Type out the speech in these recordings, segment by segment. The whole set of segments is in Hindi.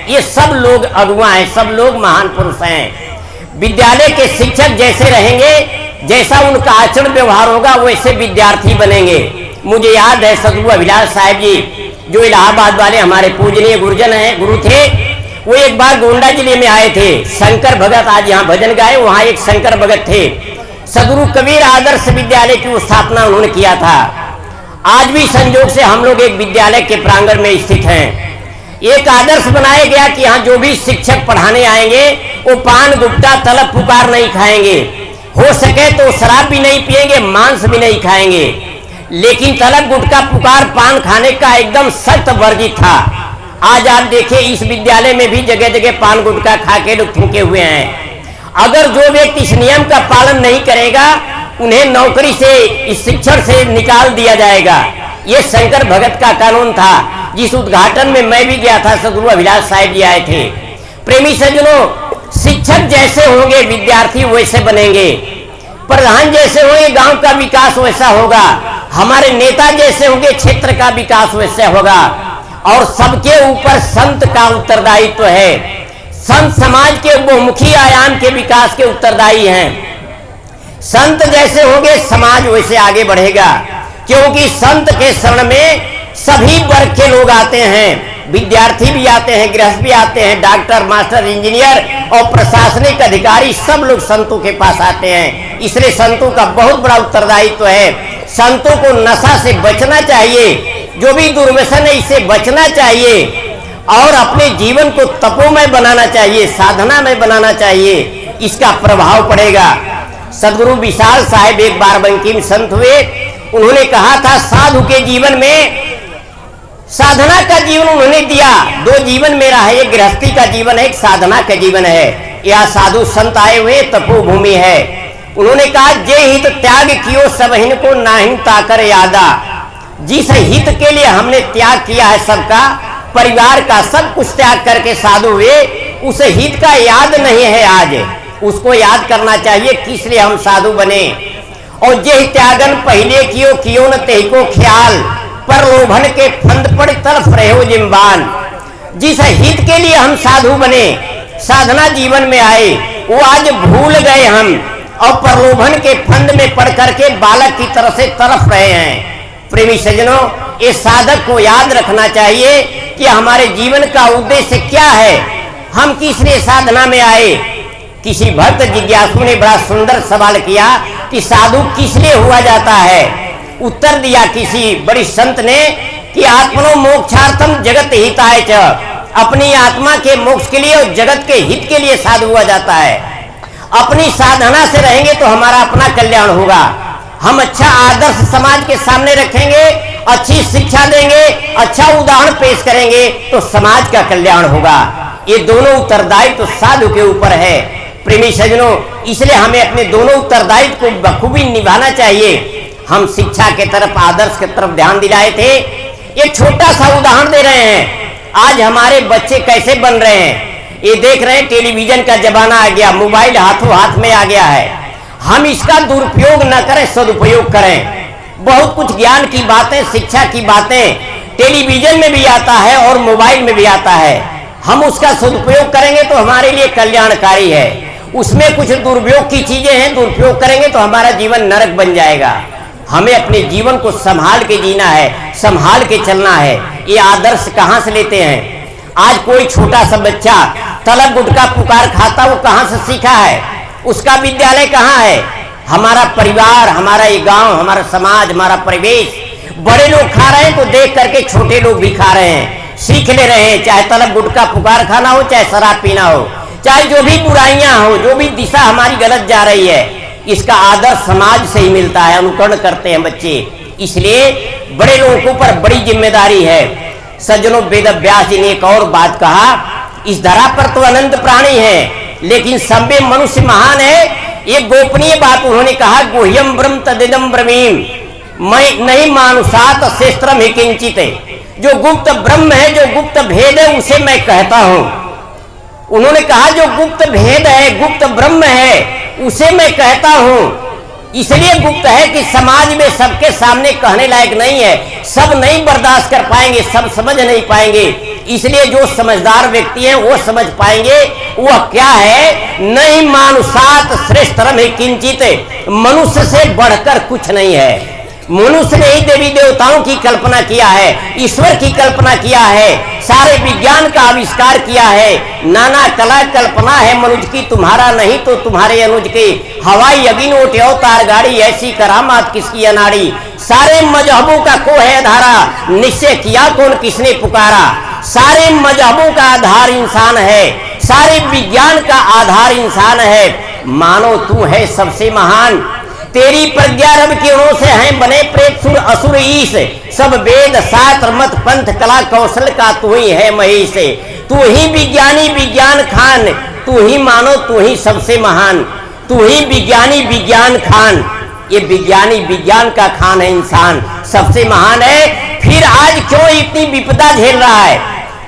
ये सब लोग अगुआ हैं, सब लोग महान पुरुष हैं। विद्यालय के शिक्षक जैसे रहेंगे, जैसा उनका आचरण व्यवहार होगा, वैसे विद्यार्थी बनेंगे। मुझे याद है सदगुरु अभिलाष साहब जी, जो इलाहाबाद वाले हमारे पूजनीय गुरुजन हैं, गुरु थे, वो एक बार गोंडा जिले में आए थे। शंकर भगत, आज यहाँ भजन गाए, वहाँ एक शंकर भगत थे। सदगुरु कबीर आदर्श विद्यालय की स्थापना उन्होंने किया था। आज भी संयोग से हम लोग एक विद्यालय के प्रांगण में स्थित हैं। एक आदर्श बनाया गया कि यहाँ जो भी शिक्षक पढ़ाने आएंगे वो पान गुटखा तलब पुकार नहीं खाएंगे, हो सके तो शराब भी नहीं पिएंगे, मांस भी नहीं खाएंगे। लेकिन तलब गुटखा पुकार पान खाने का एकदम सख्त वर्जित था। आज आप देखिए इस विद्यालय में भी जगह जगह पान गुटखा खा के लोग थूके हुए हैं। अगर जो व्यक्ति इस नियम का पालन नहीं करेगा उन्हें नौकरी से, इस शिक्षण से निकाल दिया जाएगा। ये शंकर भगत का कानून था, जिस उद्घाटन में मैं भी गया था। सदगुरु अभिलाष साहब जी आए थे। प्रेमी सज्जनों, शिक्षक जैसे होंगे विद्यार्थी वैसे बनेंगे, प्रधान जैसे होंगे गांव का विकास वैसा होगा, हमारे नेता जैसे होंगे क्षेत्र का विकास वैसे होगा। और सबके ऊपर संत का उत्तरदायित्व है। संत समाज के बहुमुखी आयाम के विकास के उत्तरदायी हैं। संत जैसे होंगे समाज वैसे आगे बढ़ेगा, क्योंकि संत के शरण में सभी वर्ग के लोग आते हैं। विद्यार्थी भी आते हैं, गृहस्थ भी आते हैं, डॉक्टर, मास्टर, इंजीनियर और प्रशासनिक अधिकारी सब लोग संतों के पास आते हैं। इसलिए संतों का बहुत बड़ा उत्तरदायित्व है। संतों को नशा से बचना चाहिए, जो भी दुर्व्यसन है इससे बचना चाहिए और अपने जीवन को तपोमय बनाना चाहिए, साधना में बनाना चाहिए। इसका प्रभाव पड़ेगा। सदगुरु विशाल साहब एक बार बंकिम संत हुए, उन्होंने कहा था साधु के जीवन में साधना का जीवन उन्होंने दिया। दो जीवन मेरा है, एक गृहस्थी का जीवन है, एक साधना का जीवन है। यह साधु संत आए हुए तपोभूमि है। उन्होंने कहा जे हित त्याग कियो सब हिन को नाहिन ताकर यादा। जिस हित के लिए हमने त्याग किया है सबका, परिवार का सब कुछ त्याग करके साधु हुए, उस हित का याद नहीं है आज। उसको याद करना चाहिए किस लिए हम साधु बने। और जे त्यागन पहले कियो न ते को ख्याल, पर लोभन के फंद पड़ तरफ रहो जिम्बान। जिस हित के लिए हम साधु बने, साधना जीवन में आए, वो आज भूल गए हम और प्रलोभन के फंद में पड़ करके बालक की तरह से तरफ रहे हैं। प्रेमी सज्जनों, इस साधक को याद रखना चाहिए कि हमारे जीवन का उद्देश्य क्या है, हम किस लिए साधना में आए। किसी भक्त जिज्ञासु ने बड़ा सुंदर सवाल किया कि साधु किस लिए हुआ जाता है। उत्तर दिया किसी बड़ी संत ने कि आत्मनो मोक्षार्थम जगत हिताय च, अपनी आत्मा के मोक्ष के लिए और जगत के हित के लिए साधु हुआ जाता है। अपनी साधना से रहेंगे तो हमारा अपना कल्याण होगा। हम अच्छा आदर्श समाज के सामने रखेंगे, अच्छी शिक्षा देंगे, अच्छा उदाहरण पेश करेंगे तो समाज का कल्याण होगा। ये दोनों उत्तरदायित्व तो साधु के ऊपर है। प्रेमी सज्जनों, इसलिए हमें अपने दोनों उत्तरदायित्व को बखूबी निभाना चाहिए। हम शिक्षा के तरफ, आदर्श के तरफ ध्यान दिलाए थे। एक छोटा सा उदाहरण दे रहे हैं। आज हमारे बच्चे कैसे बन रहे हैं, ये देख रहे हैं। टेलीविजन का जमाना आ गया, मोबाइल हाथों हाथ में आ गया है। हम इसका दुरुपयोग न करें, सदुपयोग करें। बहुत कुछ ज्ञान की बातें, शिक्षा की बातें टेलीविजन में भी आता है और मोबाइल में भी आता है। हम उसका सदुपयोग करेंगे तो हमारे लिए कल्याणकारी है। उसमें कुछ दुरुपयोग की चीजें हैं, दुरुपयोग करेंगे तो हमारा जीवन नरक बन जाएगा। हमें अपने जीवन को संभाल के जीना है, संभाल के चलना है। ये आदर्श कहाँ से लेते हैं? आज कोई छोटा सा बच्चा तलब गुटखा पुकार खाता, वो कहाँ से सीखा है? उसका विद्यालय कहाँ है? हमारा परिवार, हमारा ये गांव, हमारा समाज, हमारा परिवेश। बड़े लोग खा रहे हैं तो देख करके छोटे लोग भी खा रहे हैं, सीख ले रहे हैं। चाहे तलब गुटखा पुकार खाना हो, चाहे शराब पीना हो, चाहे जो भी बुराइयां हो, जो भी दिशा हमारी गलत जा रही है, इसका आदर्श समाज से ही मिलता है। अनुकरण करते हैं बच्चे। इसलिए बड़े लोगों के ऊपर बड़ी जिम्मेदारी है। सज्जनों, वेद व्यास जी ने एक और बात कहा, इस धरा पर तो अनंत प्राणी है, लेकिन सभ्य मनुष्य महान है। एक गोपनीय बात उन्होंने कहा, गुह्यम ब्रह्म तदिदम ब्रवीम, मैं नहीं मानुषात शेस्त्रम ही किंचित। जो गुप्त ब्रह्म है, जो गुप्त भेद है, उसे मैं कहता हूं। उन्होंने कहा जो गुप्त भेद है, गुप्त ब्रह्म है, उसे मैं कहता हूं। इसलिए गुप्त है कि समाज में सबके सामने कहने लायक नहीं है। सब नहीं बर्दाश्त कर पाएंगे, सब समझ नहीं पाएंगे। इसलिए जो समझदार व्यक्ति हैं वो समझ पाएंगे वह क्या है। नहीं मानुषात श्रेष्ठतरम है किंचित, मनुष्य से बढ़कर कुछ नहीं है। मनुष्य ने ही देवी देवताओं की कल्पना किया है, ईश्वर की कल्पना किया है, सारे विज्ञान का आविष्कार किया है, नाना कला कल्पना है मनुष्य की, तुम्हारा नहीं तो तुम्हारे अनुज की। हवाई अगिन उठ्यो तार गाड़ी, ऐसी करामात किसकी अनाड़ी। सारे मजहबों का को है आधारा, निश्चय किया कौन किसने पुकारा। सारे मजहबों का आधार इंसान है, सारे विज्ञान का आधार इंसान है। मानो तू है सबसे महान, तेरी प्रज्ञा रब की ओर से हैं बने प्रेत सुर असुर ईश। सब वेद शास्त्र मत पंथ कला कौशल का तू ही है महेश। तू ही विज्ञानी विज्ञान खान, तू ही मानो तू ही सबसे महान। तू ही विज्ञानी विज्ञान खान, ये विज्ञानी विज्ञान का खान है इंसान, सबसे महान है। फिर आज क्यों इतनी विपदा झेल रहा है,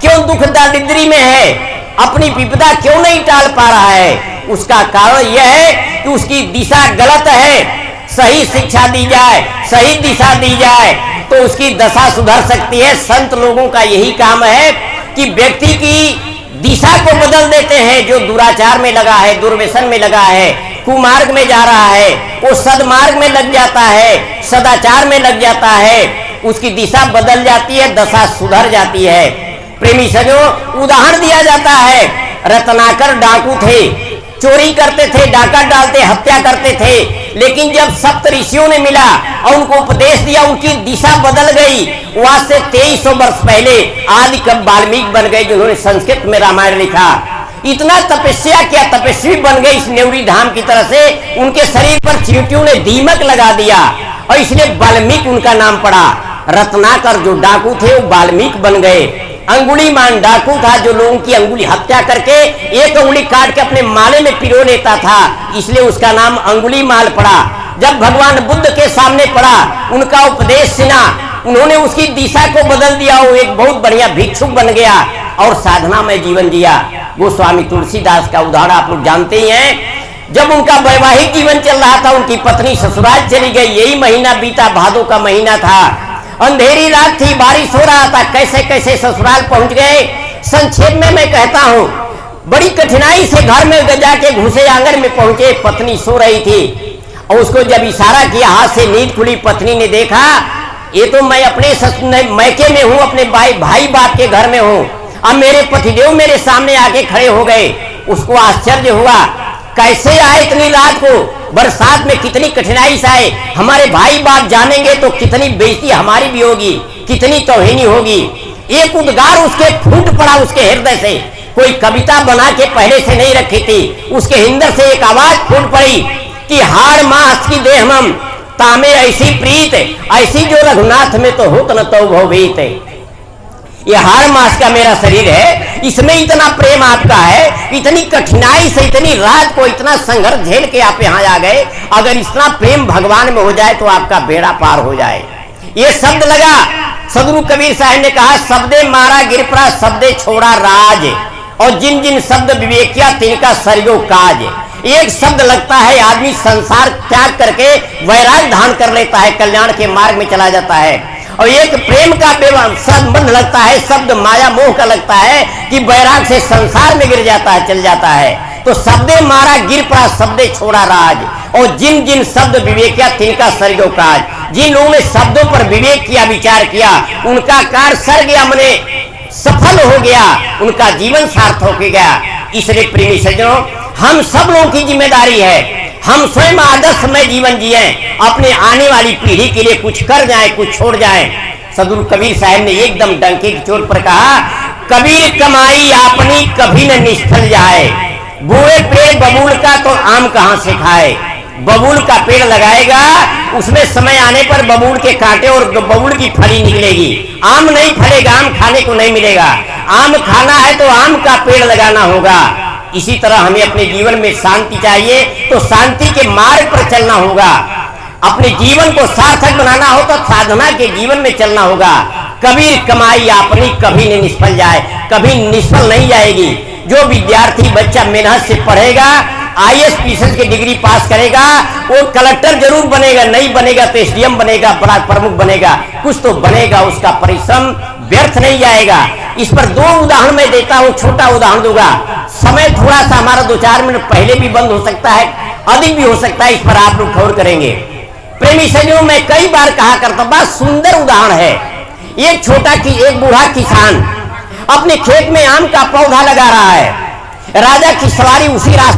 क्यों दुख दारिद्री में है, अपनी विपदा क्यों नहीं टाल पा रहा है। उसका कारण यह है कि उसकी दिशा गलत है। सही शिक्षा दी जाए, सही दिशा दी जाए तो उसकी दशा सुधर सकती है। संत लोगों का यही काम है कि व्यक्ति की दिशा को बदल देते हैं। जो दुराचार में लगा है, दुर्व्यसन में लगा है, कुमार्ग में जा रहा है, वो सदमार्ग में लग जाता है, सदाचार में लग जाता है, उसकी दिशा बदल जाती है, दशा सुधर जाती है। प्रेमी सजो, उदाहरण दिया जाता है, रत्नाकर डाकू थे, चोरी करते थे, डाका डालते, हत्या करते थे, लेकिन जब सप्त ऋषियों ने मिला और उनको उपदेश दिया, उनकी दिशा बदल गई। वहां से 2300 वर्ष पहले आदि कवि वाल्मीकि बन गए, जिन्होंने संस्कृत में रामायण लिखा। इतना तपस्या किया, तपस्वी बन गए इस नेवरी धाम की तरह से। उनके शरीर पर चींटियों ने दीमक लगा दिया और इसलिए वाल्मीकि उनका नाम पड़ा। रत्नाकर जो डाकू थे वो वाल्मीकि बन गए। अंगुलीमान डाकू था जो लोगों की अंगुली हत्या करके एक अंगुली काट के अपने माले में पिरो लेता था, इसलिए उसका नाम अंगुलीमाल पड़ा। जब भगवान बुद्ध के सामने पड़ा, उनका उपदेश सुना, उन्होंने उसकी दिशा को बदल दिया, वो एक बहुत बढ़िया भिक्षुक बन गया और साधना में जीवन जिया। गोस्वामी तुलसीदास का उदाहरण आप लोग जानते ही हैं। जब उनका वैवाहिक जीवन चल रहा था, उनकी पत्नी ससुराल चली गई। यही महीना बीता, भादों का महीना था, अंधेरी रात थी, बारिश हो रहा था। कैसे कैसे ससुराल पहुंच गए, संक्षेप में मैं कहता हूं। बड़ी कठिनाई से घर में जाके घुसे, आंगन में पहुंचे, पत्नी सो रही थी और उसको जब इशारा किया, हाथ से नींद खुली। पत्नी ने देखा, ये तो मैं अपने मैके में हूं, अपने भाई बाप के घर में हूं, अब मेरे पतिदेव मेरे सामने आके खड़े हो गए। उसको आश्चर्य हुआ, कैसे आए इतनी रात को, बरसात में कितनी कठिनाई से आए, हमारे भाई बाप जानेंगे तो कितनी बेइज्जती हमारी भी होगी, कितनी तौहीनी होगी। एक उद्गार उसके फूट पड़ा उसके हृदय से, कोई कविता बना के पहले से नहीं रखी थी। उसके हिंदर से एक आवाज फूट पड़ी कि हाड़ मास की देह हम तामे ऐसी प्रीत, ऐसी जो रघुनाथ में तो होत न तो भवभीत। ये हाड़ मास का मेरा शरीर है, इसमें इतना प्रेम आपका है, इतनी कठिनाई से इतनी रात को इतना संघर्ष झेल के आप यहाँ आ गए। अगर इतना प्रेम भगवान में हो जाए तो आपका बेड़ा पार हो जाए। ये शब्द लगा, सदगुरु कबीर साहब ने कहा, शब्दे मारा गिरपरा शब्दे छोड़ा राज, और जिन जिन शब्द विवेकिया तिनका सरयो काज। एक शब्द लगता है, आदमी संसार त्याग करके वैराग धारण कर लेता है, कल्याण के मार्ग में चला जाता है। और एक प्रेम का संबंध लगता है, शब्द माया मोह का लगता है कि वैराग से संसार में गिर जाता है, चल जाता है। तो शब्दे मारा गिर पड़ा शब्दे छोड़ा राज, और जिन जिन शब्द विवेक किया तिनका सरगो काज। जिन लोगों ने शब्दों पर विवेक किया, विचार किया, उनका कार्य सर गया, मने सफल हो गया, उनका जीवन सार्थक हो गया। इसलिए प्रेमी सज्जनों, हम सब लोगों की जिम्मेदारी है, हम स्वयं आदर्शमय जीवन जिए, अपने आने वाली पीढ़ी के लिए कुछ कर जाएं, कुछ छोड़ जाएं। सदगुरु कबीर साहब ने एकदम डंके की चोट पर कहा, कबीर कमाई अपनी कभी न निष्फल जाए, बोए पेड़ बबूल का तो आम कहां से खाए। बबूल का पेड़ लगाएगा, उसमें समय आने पर बबूल के कांटे और बबूल की फली निकलेगी, आम नहीं फलेगा, आम खाने को नहीं मिलेगा। आम खाना है तो आम का पेड़ लगाना होगा। इसी तरह हमें अपने जीवन में शांति चाहिए तो शांति के मार्ग पर चलना होगा। अपने जीवन को सार्थक बनाना हो तो साधना के जीवन में चलना होगा। कबीर कमाई अपनी कभी नहीं निष्फल जाए, कभी निष्फल नहीं जाएगी। जो विद्यार्थी बच्चा मेहनत से पढ़ेगा, IAS PCS की डिग्री पास करेगा, वो कलेक्टर जरूर बनेगा, नहीं बनेगा तो SDM बनेगा, ब्लॉक प्रमुख बनेगा, कुछ तो बनेगा, उसका परिश्रम व्यर्थ नहीं जाएगा। इस पर 2 उदाहरण मैं देता हूं, छोटा उदाहरण दूंगा। समय थोड़ा सा हमारा 2-4 मिनट पहले भी बंद हो सकता है, अधिक भी हो सकता है, इस पर आप लोग गौर करेंगे। प्रेमी सज्जनों, मैं कई बार कहा करता हूं, बहुत सुंदर उदाहरण है। एक बूढ़ा किसान अपने खेत में आम का पौधा लगा रहा है। राजा की सवारी उसी रास्ते